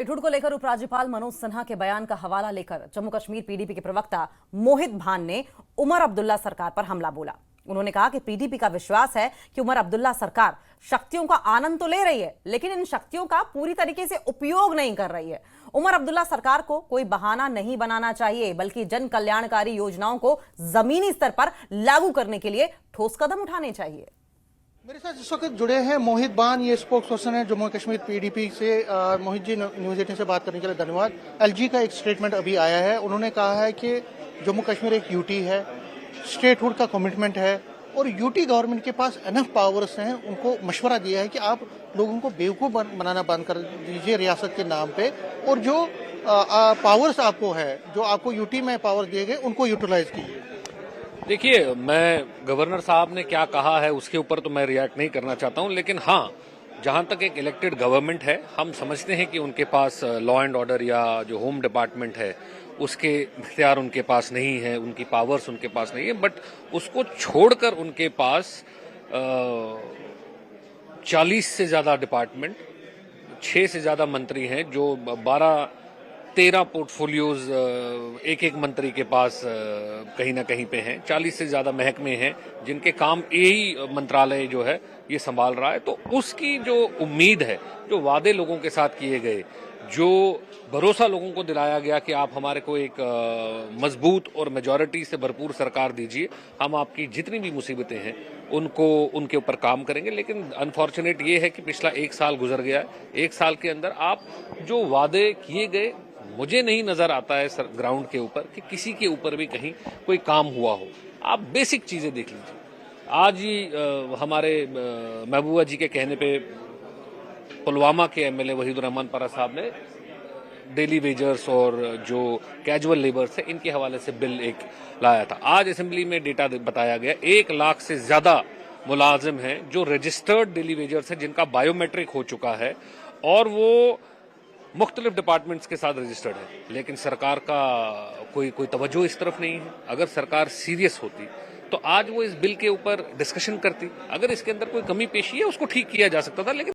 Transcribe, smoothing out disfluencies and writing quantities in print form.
Attitude को लेकर उपराज्यपाल मनोज सिन्हा के बयान का हवाला लेकर जम्मू कश्मीर पीडीपी के प्रवक्ता मोहित भान ने उमर अब्दुल्ला सरकार पर हमला बोला। उन्होंने कहा कि पीडीपी का विश्वास है कि उमर अब्दुल्ला सरकार शक्तियों का आनंद तो ले रही है, लेकिन इन शक्तियों का पूरी तरीके से उपयोग नहीं कर रही है। उमर अब्दुल्ला सरकार को कोई बहाना नहीं बनाना चाहिए, बल्कि जन कल्याणकारी योजनाओं को जमीनी स्तर पर लागू करने के लिए ठोस कदम उठाने चाहिए। मेरे साथ इस वक्त जुड़े हैं मोहित बान, ये स्पोक्स पर्सन है जम्मू कश्मीर पीडीपी से। मोहित जी, न्यूज़ 18 से बात करने के लिए धन्यवाद। एलजी का एक स्टेटमेंट अभी आया है, उन्होंने कहा है कि जम्मू कश्मीर एक यूटी है, स्टेटहुड का कमिटमेंट है और यूटी गवर्नमेंट के पास एनफ पावर्स हैं। उनको मशवरा दिया है कि आप लोगों को बेवकूफ़ बनाना बंद कर दीजिए रियासत के नाम पे, और जो पावर्स आपको है, जो आपको यूटी में पावर दिए गए, उनको यूटिलाइज कीजिए। देखिए, मैं गवर्नर साहब ने क्या कहा है उसके ऊपर तो मैं रिएक्ट नहीं करना चाहता हूं, लेकिन हाँ, जहां तक एक इलेक्टेड गवर्नमेंट है, हम समझते हैं कि उनके पास लॉ एंड ऑर्डर या जो होम डिपार्टमेंट है उसके इख्तियार उनके पास नहीं है, उनकी पावर्स उनके पास नहीं है, बट उसको छोड़कर उनके पास 40 से ज्यादा डिपार्टमेंट, 6 से ज्यादा मंत्री हैं, जो 12-13 पोर्टफोलियोज एक एक मंत्री के पास कहीं ना कहीं पे हैं। 40 से ज्यादा महकमे हैं जिनके काम यही मंत्रालय जो है ये संभाल रहा है। तो उसकी जो उम्मीद है, जो वादे लोगों के साथ किए गए, जो भरोसा लोगों को दिलाया गया कि आप हमारे को एक मजबूत और मेजॉरिटी से भरपूर सरकार दीजिए, हम आपकी जितनी भी मुसीबतें हैं उनको उनके ऊपर काम करेंगे। लेकिन अनफॉर्चुनेट ये है कि पिछला 1 साल गुजर गया है। 1 साल के अंदर आप जो वादे किए गए, मुझे नहीं नजर आता है सर ग्राउंड के ऊपर कि किसी के ऊपर भी कहीं कोई काम हुआ हो। आप बेसिक चीजें देख लीजिए। आज ही हमारे महबूबा जी के कहने पे पुलवामा के एमएलए वहीदुर रहमान पारा साहब ने डेली वेजर्स और जो कैजुअल लेबर्स है इनके हवाले से बिल एक लाया था। आज असेंबली में डेटा बताया गया, 1 लाख से ज्यादा मुलाजिम हैं जो रजिस्टर्ड डेली वेजर्स हैं, जिनका बायोमेट्रिक हो चुका है और वो मुख्तलिफ डिपार्टमेंट्स के साथ रजिस्टर्ड है। लेकिन सरकार का कोई तवज्जो इस तरफ नहीं है। अगर सरकार सीरियस होती तो आज वो इस बिल के ऊपर डिस्कशन करती। अगर इसके अंदर कोई कमी पेशी है उसको ठीक किया जा सकता था, लेकिन